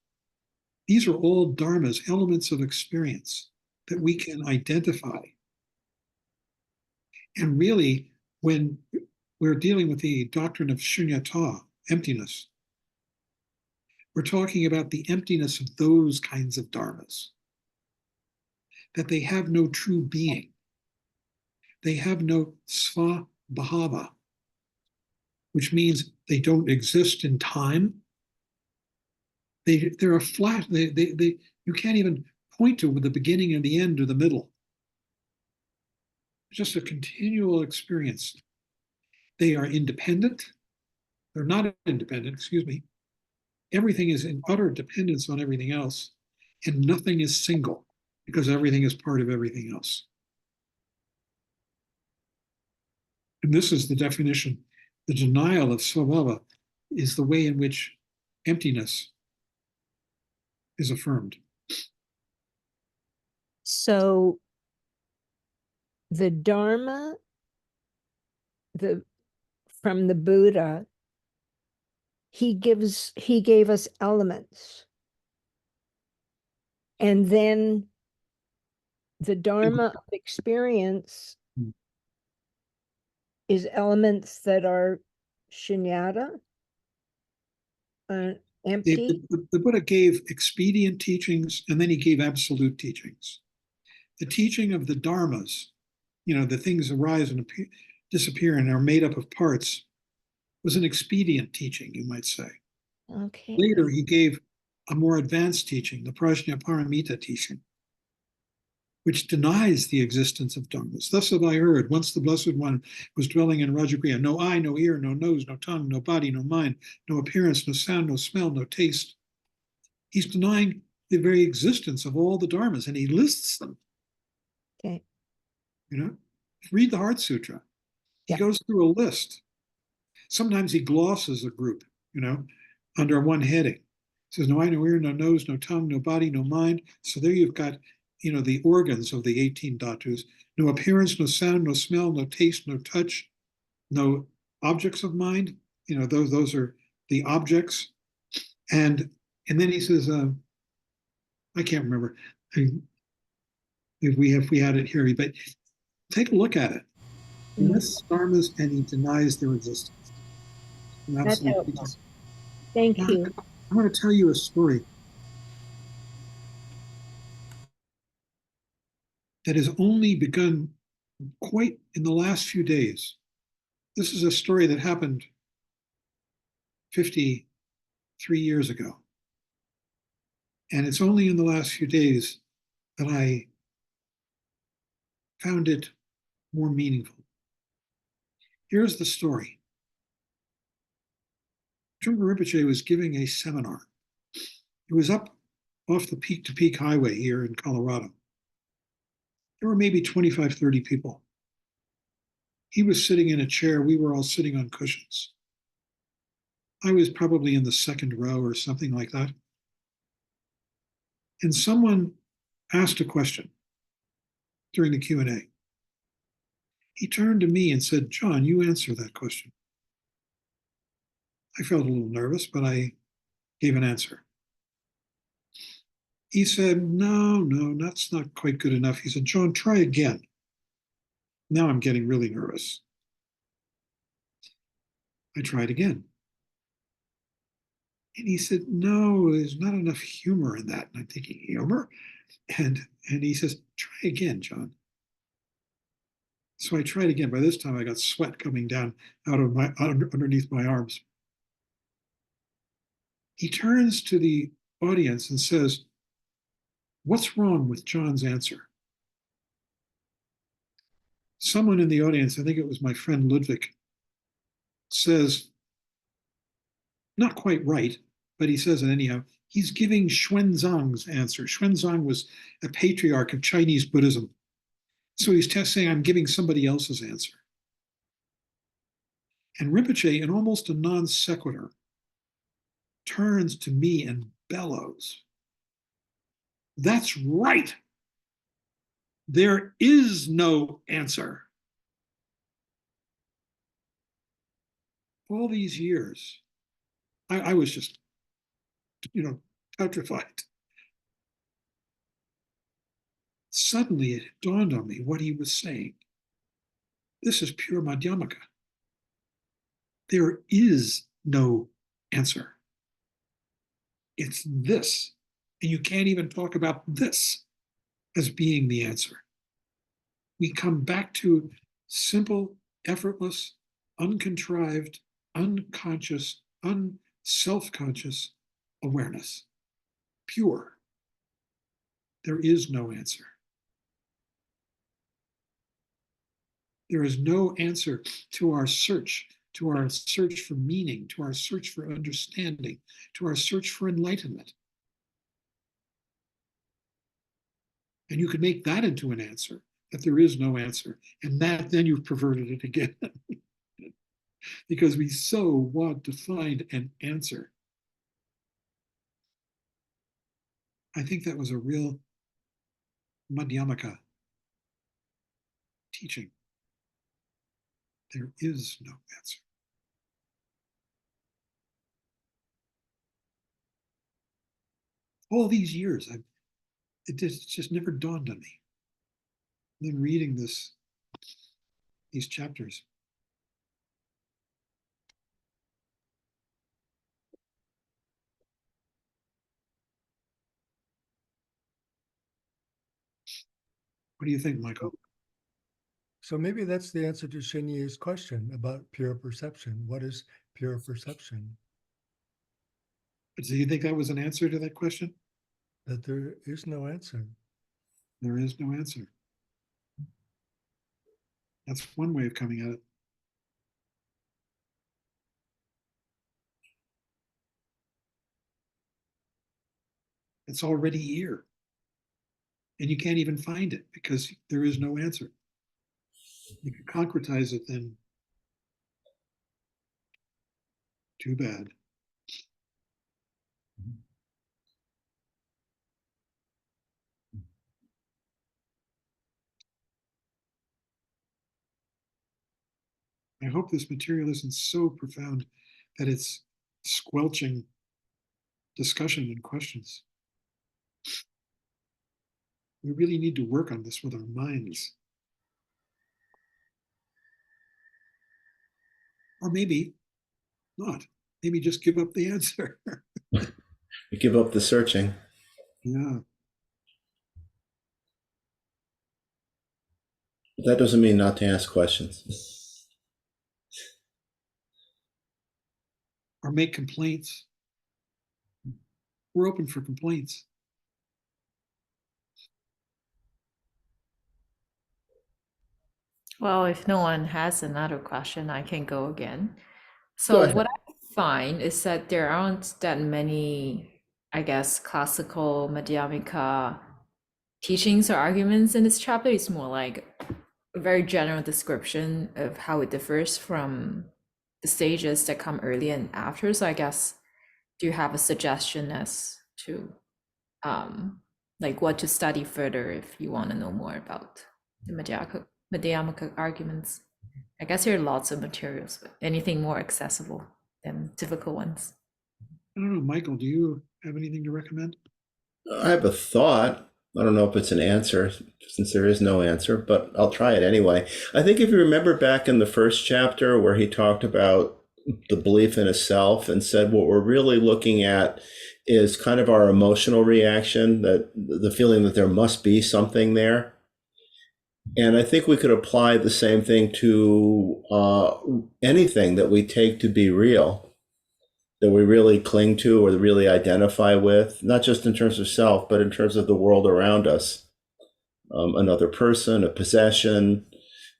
These are all dharmas, elements of experience that we can identify. And really, when we're dealing with the doctrine of shunyata, emptiness, we're talking about the emptiness of those kinds of dharmas, that they have no true being. They have no svabhava, which means they don't exist in time. They're a flat, you can't even point to the beginning and the end or the middle. It's just a continual experience. They are independent. They're not independent, excuse me. Everything is in utter dependence on everything else, and nothing is single because everything is part of everything else. And this is the definition. The denial of svabhava is the way in which emptiness is affirmed. So the Dharma, from the Buddha, he gave us elements. And then the Dharma of experience is elements that are shunyata, empty. The Buddha gave expedient teachings, and then he gave absolute teachings. The teaching of the dharmas, the things arise and disappear and are made up of parts, was an expedient teaching, you might say. Okay. Later, he gave a more advanced teaching, the Prajnaparamita teaching, which denies the existence of dharmas. Thus have I heard, once the Blessed One was dwelling in Rajagriha, no eye, no ear, no nose, no tongue, no body, no mind, no appearance, no sound, no smell, no taste. He's denying the very existence of all the dharmas, and he lists them. Okay. Read the Heart Sutra. He goes through a list. Sometimes he glosses a group, under one heading. He says, no eye, no ear, no nose, no tongue, no body, no mind. So there you've got, the organs of the 18 dhatus. No appearance, no sound, no smell, no taste, no touch, no objects of mind. Those are the objects, and then he says, I can't remember if we had it here, but take a look at it. He lists dharmas and he denies their existence. That's helpful. Thank Now, you. I'm going to tell you a story that has only begun quite in the last few days. This is a story that happened 53 years ago. And it's only in the last few days that I found it more meaningful. Here's the story. Trungpa Rinpoche was giving a seminar. It was up off the Peak to Peak Highway here in Colorado. There were maybe 25, 30 people. He was sitting in a chair. We were all sitting on cushions. I was probably in the second row or something like that. And someone asked a question during the Q&A. He turned to me and said, "John, you answer that question." I felt a little nervous, but I gave an answer. He said, no, that's not quite good enough. He said, "John, try again." Now I'm getting really nervous. I tried again. And he said, "No, there's not enough humor in that." And I'm thinking, humor? And he says, "Try again, John." So I tried again. By this time, I got sweat coming down out of underneath my arms. He turns to the audience and says, "What's wrong with John's answer?" Someone in the audience, I think it was my friend Ludwig, says, not quite right, but he says it anyhow. He's giving Xuanzang's answer. Xuanzang was a patriarch of Chinese Buddhism. So he's saying, I'm giving somebody else's answer. And Rinpoche, in almost a non sequitur, turns to me and bellows, "That's right. There is no answer." All these years, I was just, petrified. Suddenly it dawned on me what he was saying. This is pure Madhyamaka. There is no answer. It's this. And you can't even talk about this as being the answer. We come back to simple, effortless, uncontrived, unconscious, unself-conscious awareness. Pure. There is no answer. There is no answer to our search for meaning, to our search for understanding, to our search for enlightenment. And you could make that into an answer, that there is no answer. And that then you've perverted it again. Because we so want to find an answer. I think that was a real Madhyamaka teaching. There is no answer. All these years, it just never dawned on me. And then reading these chapters. What do you think, Michael? So maybe that's the answer to Shenyi's question about pure perception. What is pure perception? Do you think that was an answer to that question? That there is no answer. There is no answer. That's one way of coming at it. It's already here. And you can't even find it because there is no answer. You can concretize it, then too bad. I hope this material isn't so profound that it's squelching discussion and questions. We really need to work on this with our minds. Or maybe not. Maybe just give up the answer. You give up the searching. Yeah. But that doesn't mean not to ask questions. Or make complaints. We're open for complaints. Well, if no one has another question, I can go again. Go So ahead. what I find is that there aren't that many, I guess, classical Madhyamika teachings or arguments in this chapter. It's more like a very general description of how it differs from the stages that come early and after. So I guess, do you have a suggestion as to like what to study further if you want to know more about the Madhyamaka arguments? I guess there are lots of materials, but anything more accessible than difficult ones. I don't know, Michael, do you have anything to recommend? I have a thought. I don't know if it's an answer, since there is no answer, but I'll try it anyway. I think if you remember back in the first chapter where he talked about the belief in a self and said what we're really looking at is kind of our emotional reaction, that the feeling that there must be something there. And I think we could apply the same thing to anything that we take to be real, that we really cling to or really identify with, not just in terms of self, but in terms of the world around us. Another person, a possession,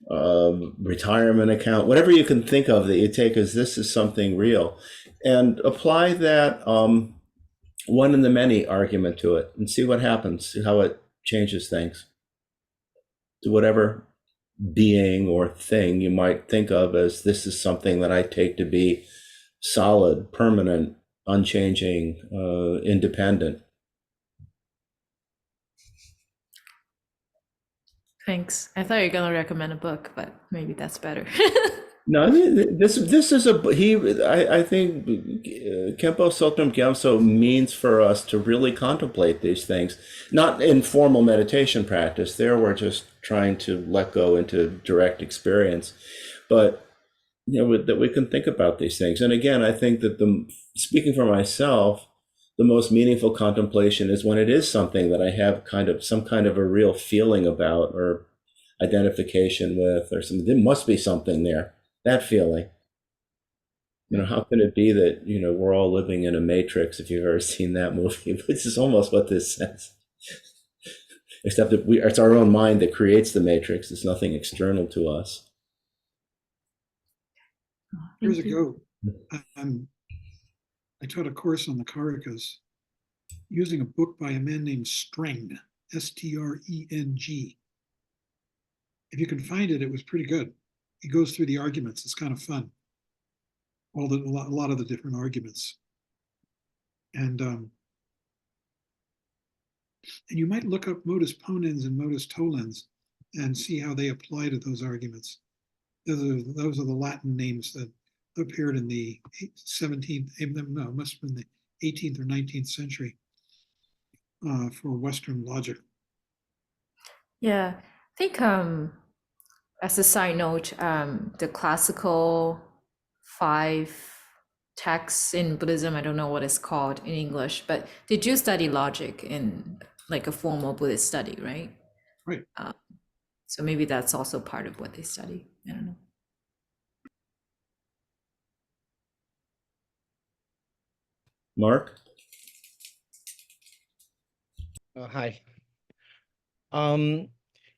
retirement account, whatever you can think of that you take as this is something real. And apply that one in the many argument to it and see what happens, see how it changes things. To whatever being or thing you might think of as this is something that I take to be solid, permanent, unchanging, independent. Thanks. I thought you were gonna recommend a book, but maybe that's better. No, this is I think Khenpo Sotram Gyamso means for us to really contemplate these things, not in formal meditation practice. There we're just trying to let go into direct experience, but that we can think about these things. And again, I think that speaking for myself, the most meaningful contemplation is when it is something that I have some kind of a real feeling about or identification with, or something. There must be something there. That feeling. How can it be that, we're all living in a matrix, if you've ever seen that movie, which is almost what this says. Except that it's our own mind that creates the matrix. It's nothing external to us. Years ago, I taught a course on the Karikas using a book by a man named Streng, Streng. If you can find it, it was pretty good. He goes through the arguments. It's kind of fun. A lot of the different arguments. And you might look up modus ponens and modus tollens and see how they apply to those arguments. Those are the Latin names that appeared in the 17th, no, it must have been the 18th or 19th century for Western logic. Yeah, I think as a side note, the classical 5 texts in Buddhism, I don't know what it's called in English, but they do study logic in like a formal Buddhist study, right? Right. So maybe that's also part of what they study. I don't know. Mark? Hi.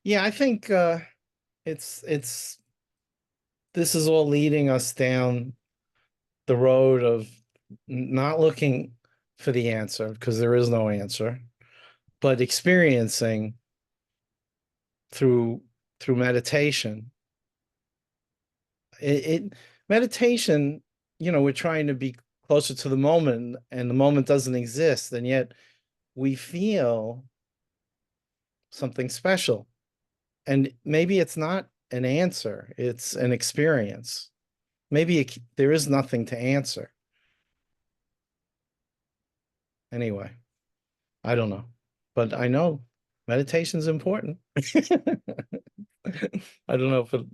Yeah, I think this is all leading us down the road of not looking for the answer, because there is no answer, but experiencing through meditation. Meditation, we're trying to be closer to the moment, and the moment doesn't exist, and yet we feel something special. And maybe it's not an answer, it's an experience. Maybe there is nothing to answer. Anyway, I don't know, but I know meditation's important. I don't know if it,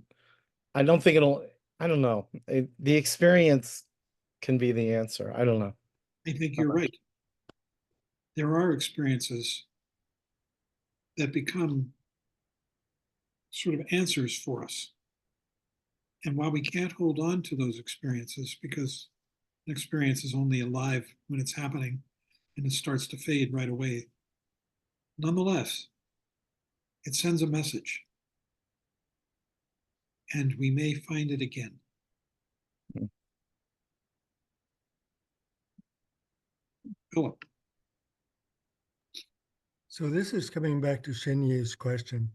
I don't think it'll, I don't know. The experience can be the answer. I don't know. I think you're right. There are experiences that become sort of answers for us. And while we can't hold on to those experiences because an experience is only alive when it's happening and it starts to fade right away, nonetheless, it sends a message and we may find it again. Philip. So this is coming back to Shenye's question.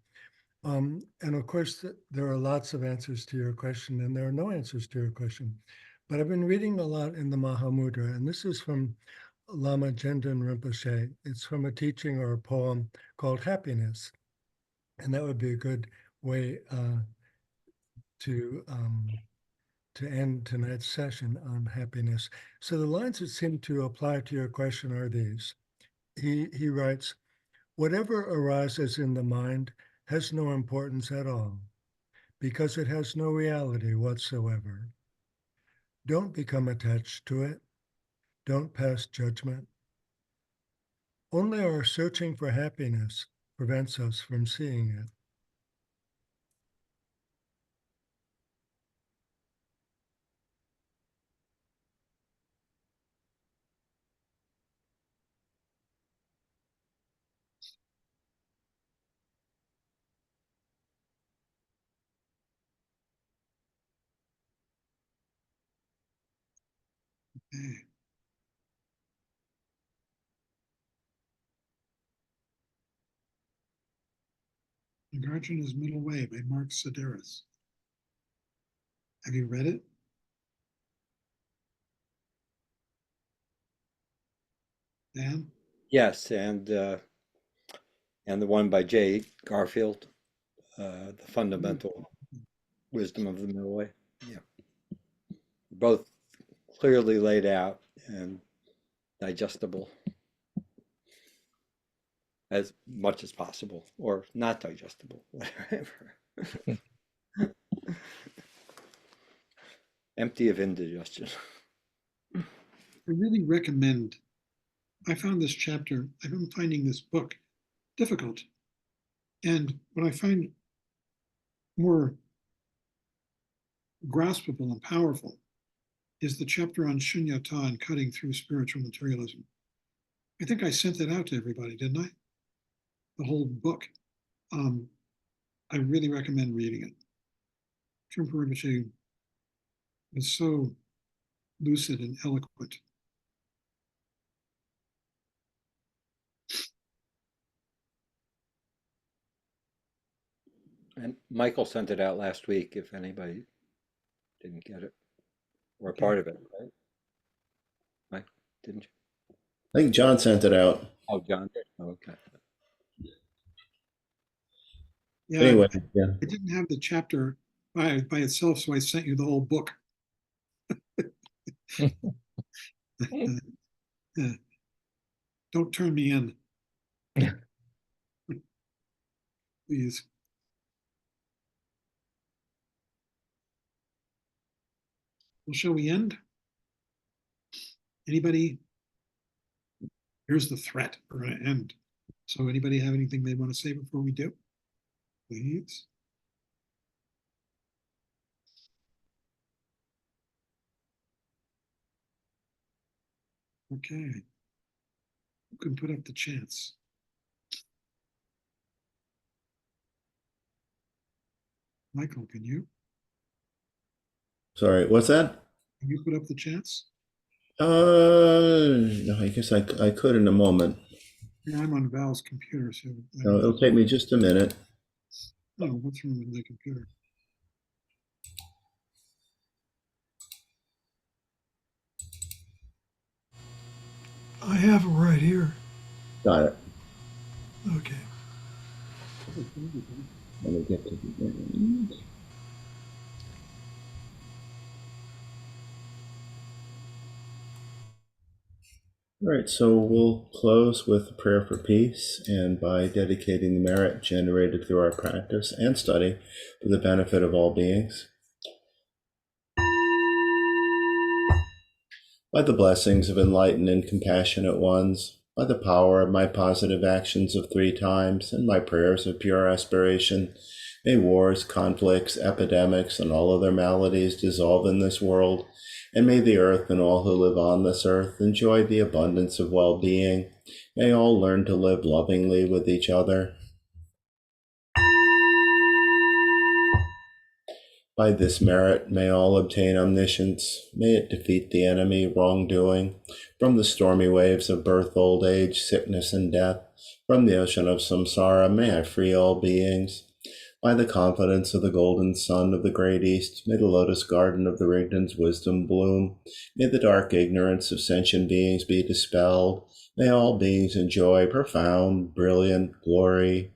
And of course, there are lots of answers to your question, and there are no answers to your question. But I've been reading a lot in the Mahamudra, and this is from Lama Jendan Rinpoche. It's from a teaching or a poem called Happiness. And that would be a good way to end tonight's session on happiness. So the lines that seem to apply to your question are these. He writes, whatever arises in the mind has no importance at all, because it has no reality whatsoever. Don't become attached to it. Don't pass judgment. Only our searching for happiness prevents us from seeing it. Okay. Nagarjuna's Middle Way by Mark Sedaris. Have you read it? Dan? Yes, and the one by Jay Garfield, the fundamental wisdom of the middle way. Yeah, both clearly laid out and digestible as much as possible, or not digestible, whatever. Empty of indigestion. I really recommend. I found this chapter, I've been finding this book difficult. And what I find more graspable and powerful is the chapter on shunyata and cutting through spiritual materialism. I think I sent it out to everybody, didn't I? The whole book. I really recommend reading it. Trungpa Rinpoche was so lucid and eloquent. And Michael sent it out last week if anybody didn't get it, or Okay. part of it, right? Mike, didn't you? I think John sent it out. Oh, John did. Oh, okay. Yeah, Anyway, yeah. I didn't have the chapter by itself, so I sent you the whole book. Don't turn me in. Please. Well, shall we end? Anybody? Here's the threat. We're going to end. So anybody have anything they want to say before we do? Please. Okay. Who can put up the chance? Michael, can you? Sorry, what's that? Can you put up the chance? No, I guess I could in a moment. Yeah, I'm on Val's computer, so I No, don't it'll take me just a minute. know what's wrong with my computer. I have it right here. Got it. Okay. Let me get to the end. All right, so we'll close with a prayer for peace and by dedicating the merit generated through our practice and study for the benefit of all beings. By the blessings of enlightened and compassionate ones, by the power of my positive actions of 3 times and my prayers of pure aspiration, may wars, conflicts, epidemics, and all other maladies dissolve in this world, and may the earth and all who live on this earth enjoy the abundance of well-being. May all learn to live lovingly with each other. By this merit, may all obtain omniscience. May it defeat the enemy, wrongdoing. From the stormy waves of birth, old age, sickness, and death, from the ocean of samsara, may I free all beings. By the confidence of the golden sun of the great East, may the lotus garden of the Rigdon's wisdom bloom. May the dark ignorance of sentient beings be dispelled. May all beings enjoy profound, brilliant glory.